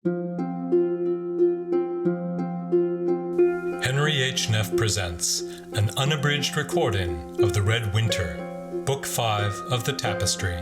Henry H. Neff presents an unabridged recording of The Red Winter, Book 5 of the Tapestry,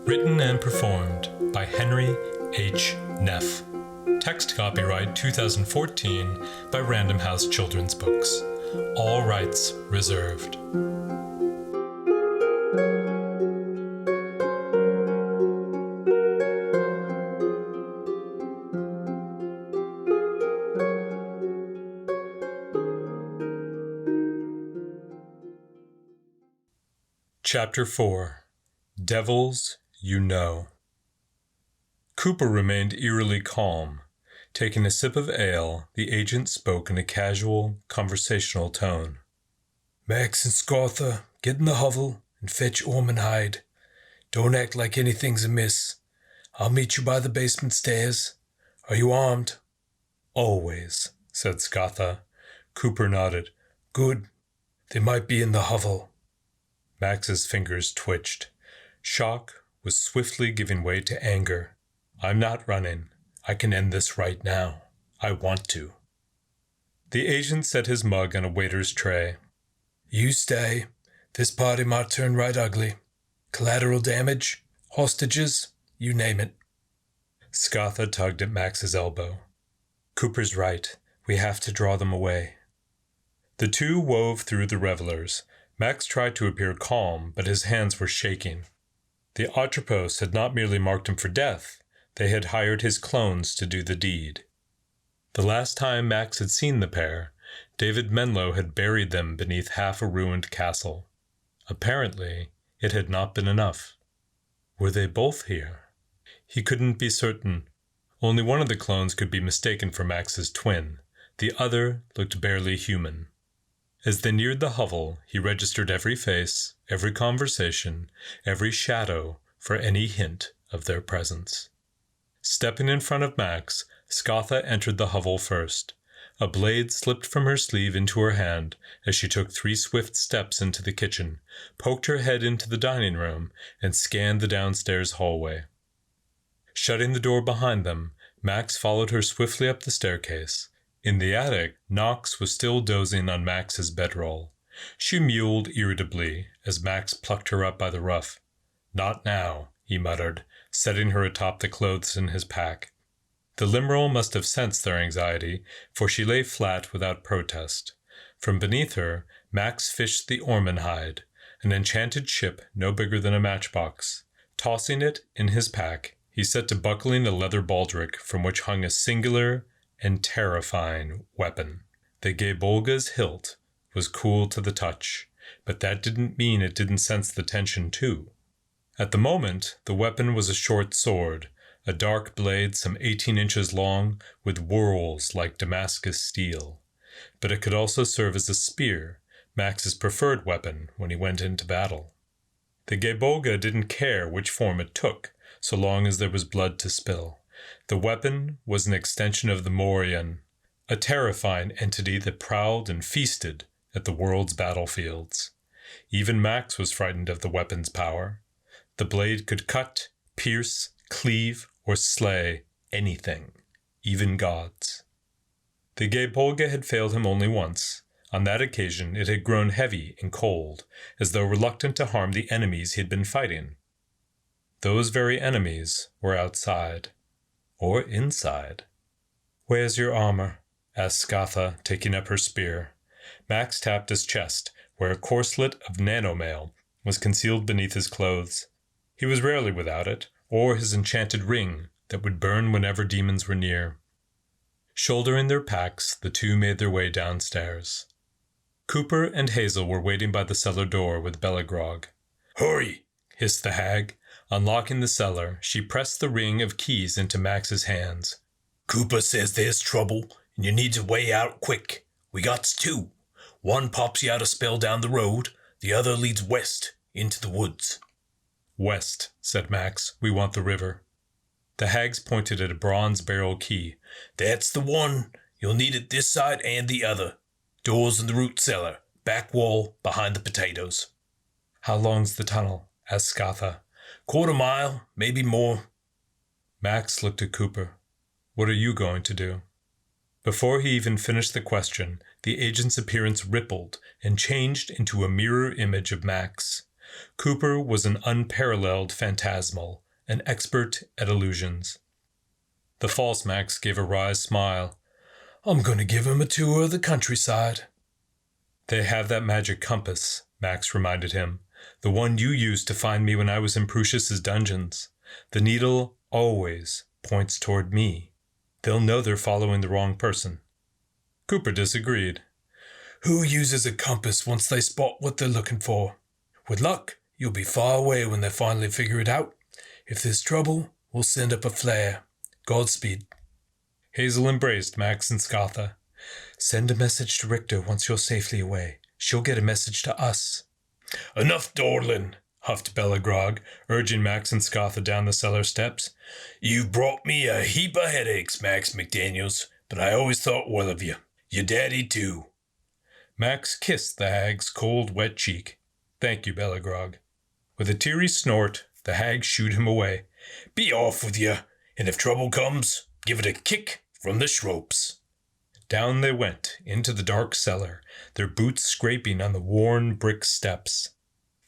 written and performed by Henry H. Neff. Text copyright 2014 by Random House Children's Books. All rights reserved. Chapter 4. Devils You Know. Cooper remained eerily calm. Taking a sip of ale, the agent spoke in a casual, conversational tone. "Max and Scartha, get in the hovel and fetch Orm and Hyde. Don't act like anything's amiss. I'll meet you by the basement stairs. Are you armed?" "Always," said Scartha. Cooper nodded. "Good. They might be in the hovel." Max's fingers twitched. Shock was swiftly giving way to anger. "I'm not running. I can end this right now. I want to." The agent set his mug on a waiter's tray. "You stay. This party might turn right ugly. Collateral damage, hostages, you name it." Scartha tugged at Max's elbow. "Cooper's right. We have to draw them away." The two wove through the revelers. Max tried to appear calm, but his hands were shaking. The Atropos had not merely marked him for death, they had hired his clones to do the deed. The last time Max had seen the pair, David Menlo had buried them beneath half a ruined castle. Apparently, it had not been enough. Were they both here? He couldn't be certain. Only one of the clones could be mistaken for Max's twin. The other looked barely human. As they neared the hovel, he registered every face, every conversation, every shadow for any hint of their presence. Stepping in front of Max, Scartha entered the hovel first. A blade slipped from her sleeve into her hand as she took 3 swift steps into the kitchen, poked her head into the dining room, and scanned the downstairs hallway. Shutting the door behind them, Max followed her swiftly up the staircase. In the attic, Knox was still dozing on Max's bedroll. She mewed irritably as Max plucked her up by the ruff. "Not now," he muttered, setting her atop the clothes in his pack. The Limerel must have sensed their anxiety, for she lay flat without protest. From beneath her, Max fished the Orm and Hyde, an enchanted ship no bigger than a matchbox. Tossing it in his pack, he set to buckling a leather baldric from which hung a singular and terrifying weapon. The Gaybolga's hilt was cool to the touch, but that didn't mean it didn't sense the tension too. At the moment, the weapon was a short sword, a dark blade some 18 inches long with whorls like Damascus steel. But it could also serve as a spear, Max's preferred weapon when he went into battle. The Gaybolga didn't care which form it took, so long as there was blood to spill. The weapon was an extension of the Morion, a terrifying entity that prowled and feasted at the world's battlefields. Even Max was frightened of the weapon's power. The blade could cut, pierce, cleave, or slay anything, even gods. The Gaybolga had failed him only once. On that occasion it had grown heavy and cold, as though reluctant to harm the enemies he had been fighting. Those very enemies were outside. Or inside. "Where's your armor?" asked Scartha, taking up her spear. Max tapped his chest, where a corselet of nanomail was concealed beneath his clothes. He was rarely without it, or his enchanted ring that would burn whenever demons were near. Shouldering their packs, the two made their way downstairs. Cooper and Hazel were waiting by the cellar door with Bellagrog. "Hurry!" hissed the hag. Unlocking the cellar, she pressed the ring of keys into Max's hands. "Cooper says there's trouble, and you need to way out quick. We got 2. One pops you out a spell down the road, the other leads west, into the woods." "West," said Max. "We want the river." The hags pointed at a bronze barrel key. "That's the one. You'll need it this side and the other. Doors in the root cellar, back wall, behind the potatoes." "How long's the tunnel?" asked Scartha. 1/4 mile, maybe more." Max looked at Cooper. What are you going to do? Before he even finished the question, the agent's appearance rippled and changed into a mirror image of Max. Cooper was an unparalleled phantasmal, an expert at illusions. The false Max gave a wry smile. I'm going to give him a tour of the countryside. They have that magic compass, Max reminded him. The one you used to find me when I was in Prusius's dungeons. The needle always points toward me. They'll know they're following the wrong person. Cooper disagreed. Who uses a compass once they spot what they're looking for? With luck, you'll be far away when they finally figure it out. If there's trouble, we'll send up a flare. Godspeed. Hazel embraced Max and Scatha. Send a message to Richter once you're safely away. She'll get a message to us. Enough dawdling, huffed Bellegrog, urging Max and Scatha down the cellar steps. You've brought me a heap of headaches, Max McDaniels, but I always thought well of you. Your daddy, too. Max kissed the hag's cold, wet cheek. Thank you, Bellegrog. With a teary snort, the hag shooed him away. Be off with you, and if trouble comes, give it a kick from the shropes. Down they went, into the dark cellar, their boots scraping on the worn brick steps.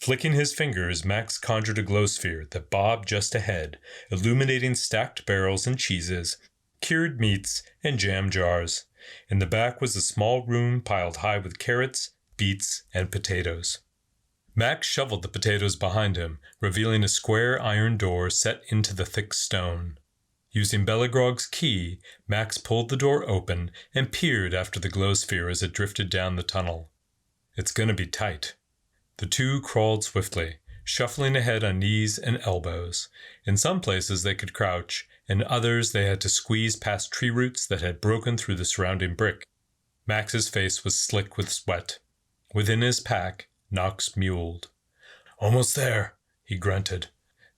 Flicking his fingers, Max conjured a glow sphere that bobbed just ahead, illuminating stacked barrels and cheeses, cured meats, and jam jars. In the back was a small room piled high with carrots, beets, and potatoes. Max shoveled the potatoes behind him, revealing a square iron door set into the thick stone. Using Bellegrog's key, Max pulled the door open and peered after the glow sphere as it drifted down the tunnel. It's gonna be tight. The two crawled swiftly, shuffling ahead on knees and elbows. In some places they could crouch, in others they had to squeeze past tree roots that had broken through the surrounding brick. Max's face was slick with sweat. Within his pack, Knox mewled. Almost there, he grunted.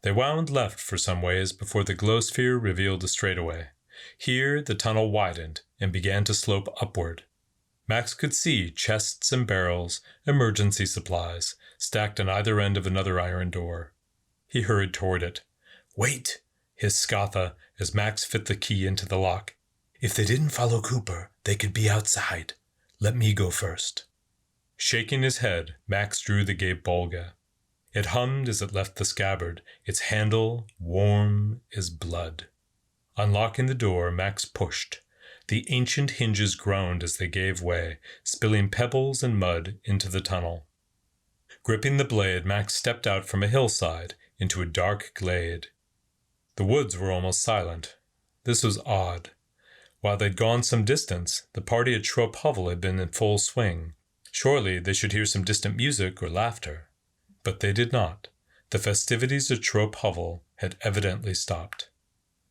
They wound left for some ways before the glow sphere revealed a straightaway. Here the tunnel widened and began to slope upward. Max could see chests and barrels, emergency supplies, stacked on either end of another iron door. He hurried toward it. Wait, hissed Scatha as Max fit the key into the lock. If they didn't follow Cooper, they could be outside. Let me go first. Shaking his head, Max drew the gate bolga. It hummed as it left the scabbard, its handle warm as blood. Unlocking the door, Max pushed. The ancient hinges groaned as they gave way, spilling pebbles and mud into the tunnel. Gripping the blade, Max stepped out from a hillside into a dark glade. The woods were almost silent. This was odd. While they'd gone some distance, the party at Schroep Hovel had been in full swing. Surely they should hear some distant music or laughter. But they did not. The festivities at Schroep Hovel had evidently stopped.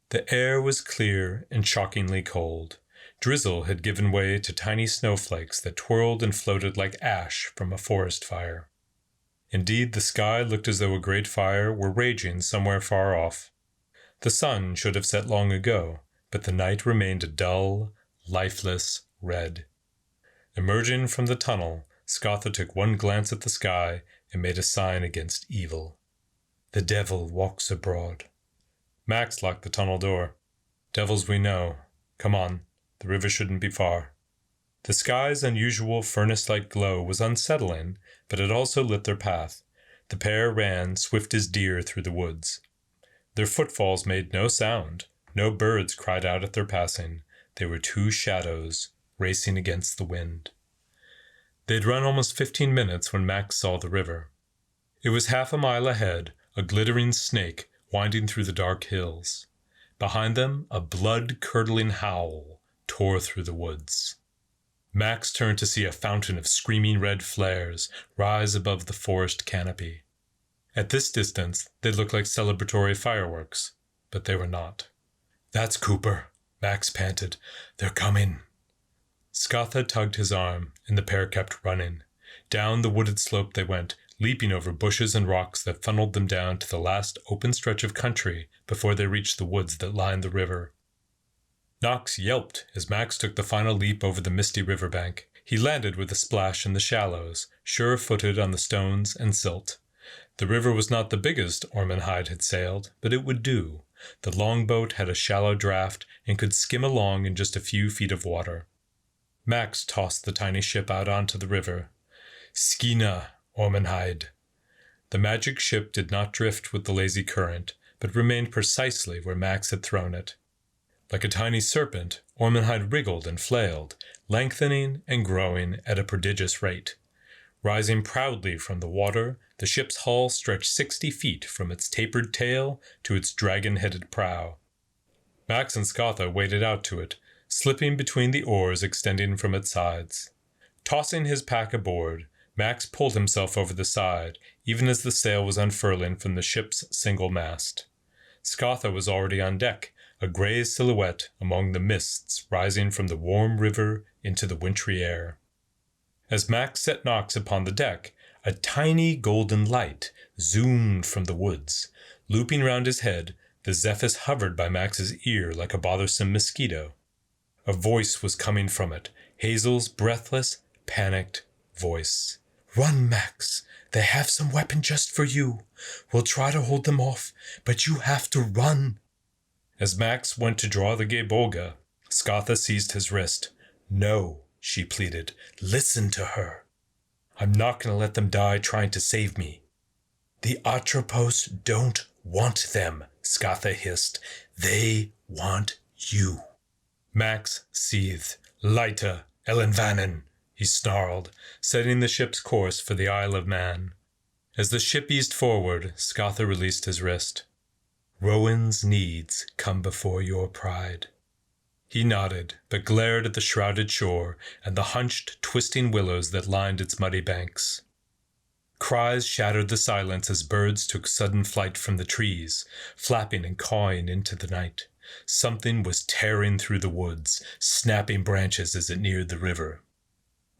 The air was clear and shockingly cold. Drizzle had given way to tiny snowflakes that twirled and floated like ash from a forest fire. Indeed, the sky looked as though a great fire were raging somewhere far off. The sun should have set long ago, but the night remained a dull, lifeless red. Emerging from the tunnel, Scatha took one glance at the sky and made a sign against evil. The devil walks abroad. Max locked the tunnel door. Devils we know. Come on, the river shouldn't be far. The sky's unusual furnace-like glow was unsettling, but it also lit their path. The pair ran swift as deer through the woods. Their footfalls made no sound. No birds cried out at their passing. They were two shadows racing against the wind. They'd run almost 15 minutes when Max saw the river. It was half a mile ahead, a glittering snake winding through the dark hills. Behind them, a blood-curdling howl tore through the woods. Max turned to see a fountain of screaming red flares rise above the forest canopy. At this distance, they looked like celebratory fireworks, but they were not. That's Cooper, Max panted. They're coming. Scatha tugged his arm, and the pair kept running. Down the wooded slope they went, leaping over bushes and rocks that funneled them down to the last open stretch of country before they reached the woods that lined the river. Knox yelped as Max took the final leap over the misty riverbank. He landed with a splash in the shallows, sure-footed on the stones and silt. The river was not the biggest Ormond Hyde had sailed, but it would do. The longboat had a shallow draft and could skim along in just a few feet of water. Max tossed the tiny ship out onto the river. Skina, Ormenheid. The magic ship did not drift with the lazy current, but remained precisely where Max had thrown it. Like a tiny serpent, Ormenheid wriggled and flailed, lengthening and growing at a prodigious rate. Rising proudly from the water, the ship's hull stretched 60 feet from its tapered tail to its dragon-headed prow. Max and Scatha waded out to it, slipping between the oars extending from its sides. Tossing his pack aboard, Max pulled himself over the side, even as the sail was unfurling from the ship's single mast. Scatha was already on deck, a gray silhouette among the mists rising from the warm river into the wintry air. As Max set Nox upon the deck, a tiny golden light zoomed from the woods. Looping round his head, the Zephyrus hovered by Max's ear like a bothersome mosquito. A voice was coming from it, Hazel's breathless, panicked voice. "Run, Max. They have some weapon just for you. We'll try to hold them off, but you have to run." As Max went to draw the Gebolga, Scatha seized his wrist. "No," she pleaded. "Listen to her." "I'm not going to let them die trying to save me." "The Atropos don't want them," Scatha hissed. "They want you." Max seethed. "Leiter, Ellenvanen," he snarled, setting the ship's course for the Isle of Man. As the ship eased forward, Scatha released his wrist. "Rowan's needs come before your pride." He nodded, but glared at the shrouded shore and the hunched, twisting willows that lined its muddy banks. Cries shattered the silence as birds took sudden flight from the trees, flapping and cawing into the night. Something was tearing through the woods, snapping branches as it neared the river.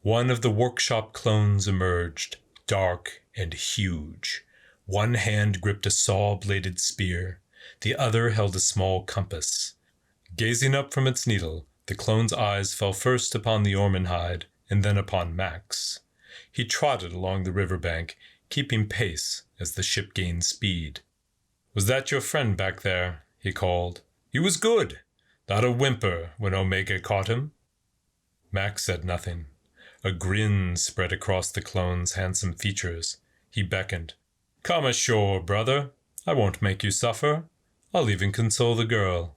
One of the workshop clones emerged, dark and huge. One hand gripped a saw-bladed spear. The other held a small compass. Gazing up from its needle, the clone's eyes fell first upon the Ormenheid and then upon Max. He trotted along the riverbank, keeping pace as the ship gained speed. "Was that your friend back there?" he called. "He was good. Not a whimper when Omega caught him." Max said nothing. A grin spread across the clone's handsome features. He beckoned. "Come ashore, brother. I won't make you suffer. I'll even console the girl."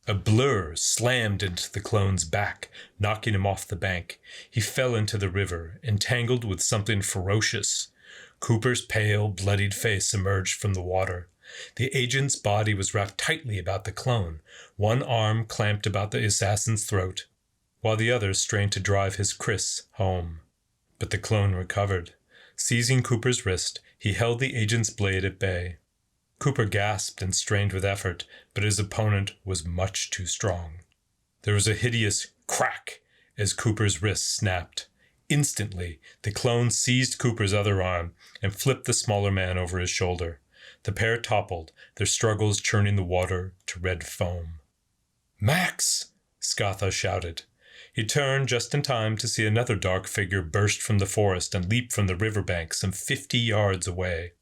A blur slammed into the clone's back, knocking him off the bank. He fell into the river, entangled with something ferocious. Cooper's pale, bloodied face emerged from the water. The agent's body was wrapped tightly about the clone, one arm clamped about the assassin's throat, while the other strained to drive his kriss home. But the clone recovered. Seizing Cooper's wrist, he held the agent's blade at bay. Cooper gasped and strained with effort, but his opponent was much too strong. There was a hideous crack as Cooper's wrist snapped. Instantly, the clone seized Cooper's other arm and flipped the smaller man over his shoulder. The pair toppled, their struggles churning the water to red foam. "Max!" Scatha shouted. He turned just in time to see another dark figure burst from the forest and leap from the riverbank some 50 yards away.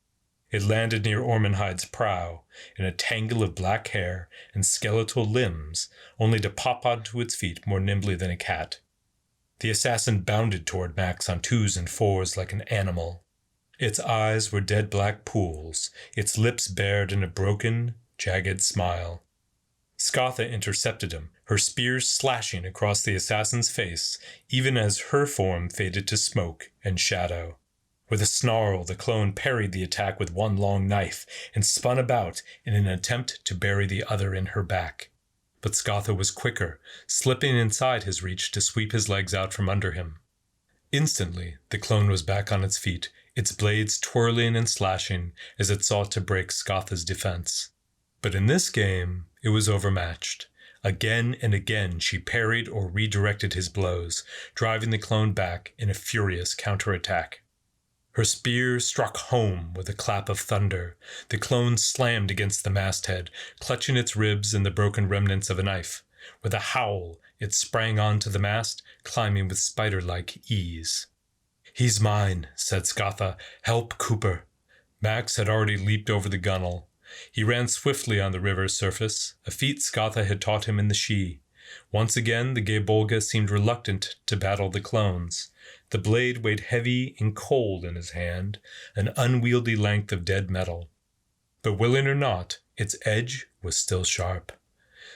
It landed near Ormenheid's prow, in a tangle of black hair and skeletal limbs, only to pop onto its feet more nimbly than a cat. The assassin bounded toward Max on 2s and 4s like an animal. Its eyes were dead black pools, its lips bared in a broken, jagged smile. Scatha intercepted him, her spears slashing across the assassin's face, even as her form faded to smoke and shadow. With a snarl, the clone parried the attack with one long knife and spun about in an attempt to bury the other in her back. But Scatha was quicker, slipping inside his reach to sweep his legs out from under him. Instantly, the clone was back on its feet, its blades twirling and slashing as it sought to break Scatha's defense. But in this game, it was overmatched. Again and again she parried or redirected his blows, driving the clone back in a furious counterattack. Her spear struck home with a clap of thunder. The clone slammed against the masthead, clutching its ribs in the broken remnants of a knife. With a howl, it sprang onto the mast, climbing with spider-like ease. "He's mine," said Scatha. "Help Cooper." Max had already leaped over the gunwale. He ran swiftly on the river's surface, a feat Scatha had taught him in the Sidhe. Once again, the Gaebolga seemed reluctant to battle the clones. The blade weighed heavy and cold in his hand, an unwieldy length of dead metal. But willing or not, its edge was still sharp.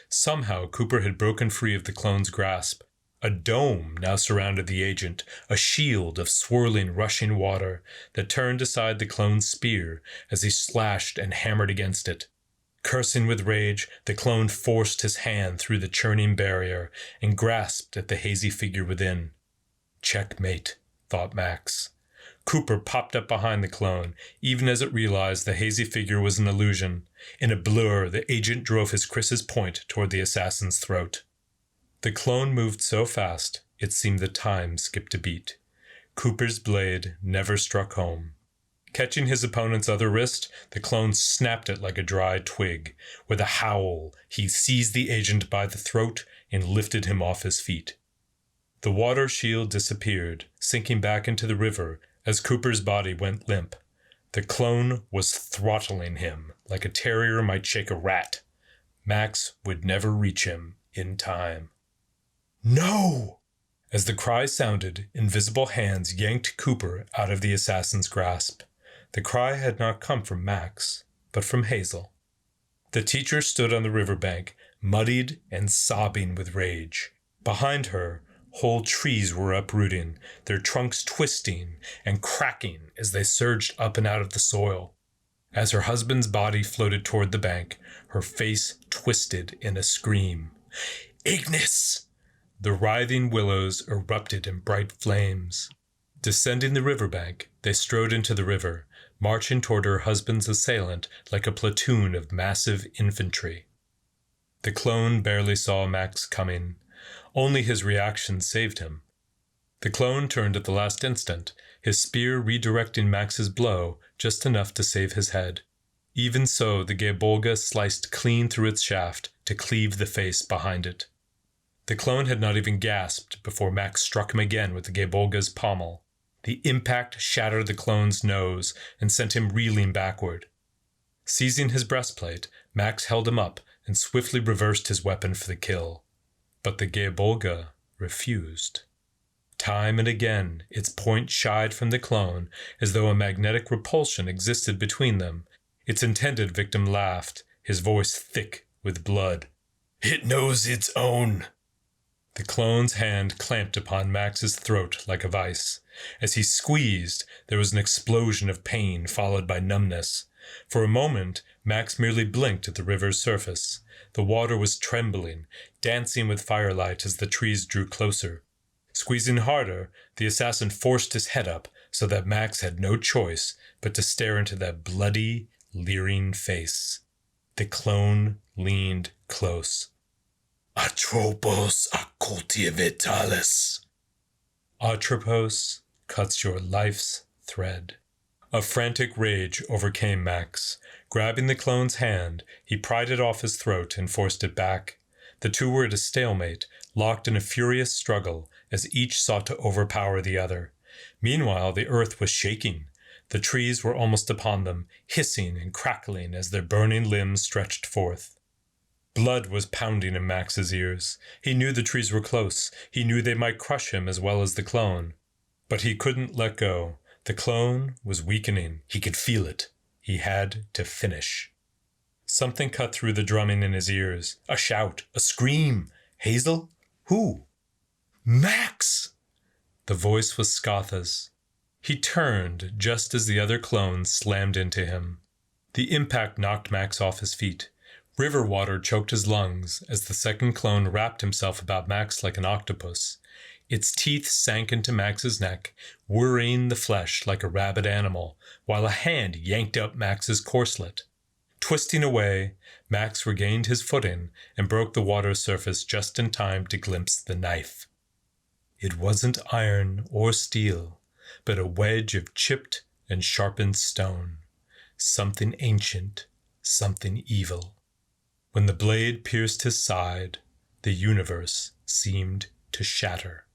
Somehow Cooper had broken free of the clone's grasp. A dome now surrounded the agent, a shield of swirling, rushing water that turned aside the clone's spear as he slashed and hammered against it. Cursing with rage, the clone forced his hand through the churning barrier and grasped at the hazy figure within. Checkmate, thought Max. Cooper popped up behind the clone, even as it realized the hazy figure was an illusion. In a blur, the agent drove his Chris's point toward the assassin's throat. The clone moved so fast, it seemed the time skipped a beat. Cooper's blade never struck home. Catching his opponent's other wrist, the clone snapped it like a dry twig. With a howl, he seized the agent by the throat and lifted him off his feet. The water shield disappeared, sinking back into the river as Cooper's body went limp. The clone was throttling him like a terrier might shake a rat. Max would never reach him in time. No! As the cry sounded, invisible hands yanked Cooper out of the assassin's grasp. The cry had not come from Max, but from Hazel. The teacher stood on the riverbank, muddied and sobbing with rage. Behind her, whole trees were uprooting, their trunks twisting and cracking as they surged up and out of the soil. As her husband's body floated toward the bank, her face twisted in a scream. Ignis! The writhing willows erupted in bright flames. Descending the riverbank, they strode into the river, marching toward her husband's assailant like a platoon of massive infantry. The clone barely saw Max coming. Only his reaction saved him. The clone turned at the last instant, his spear redirecting Max's blow just enough to save his head. Even so, the Gaebolga sliced clean through its shaft to cleave the face behind it. The clone had not even gasped before Max struck him again with the Gaebolga's pommel. The impact shattered the clone's nose and sent him reeling backward. Seizing his breastplate, Max held him up and swiftly reversed his weapon for the kill. But the Gaebolga refused. Time and again, its point shied from the clone as though a magnetic repulsion existed between them. Its intended victim laughed, his voice thick with blood. It knows its own. The clone's hand clamped upon Max's throat like a vice. As he squeezed, there was an explosion of pain followed by numbness. For a moment, Max merely blinked at the river's surface. The water was trembling, dancing with firelight as the trees drew closer. Squeezing harder, the assassin forced his head up so that Max had no choice but to stare into that bloody, leering face. The clone leaned close. Atropos occultia vitalis. Atropos cuts your life's thread. A frantic rage overcame Max. Grabbing the clone's hand, he pried it off his throat and forced it back. The two were at a stalemate, locked in a furious struggle as each sought to overpower the other. Meanwhile, the earth was shaking. The trees were almost upon them, hissing and crackling as their burning limbs stretched forth. Blood was pounding in Max's ears. He knew the trees were close. He knew they might crush him as well as the clone. But he couldn't let go. The clone was weakening. He could feel it. He had to finish. Something cut through the drumming in his ears. A shout. A scream. Hazel? Who? Max! The voice was Scatha's. He turned just as the other clone slammed into him. The impact knocked Max off his feet. River water choked his lungs as the second clone wrapped himself about Max like an octopus. Its teeth sank into Max's neck, worrying the flesh like a rabid animal, while a hand yanked up Max's corselet. Twisting away, Max regained his footing and broke the water's surface just in time to glimpse the knife. It wasn't iron or steel, but a wedge of chipped and sharpened stone. Something ancient, something evil. When the blade pierced his side, the universe seemed to shatter.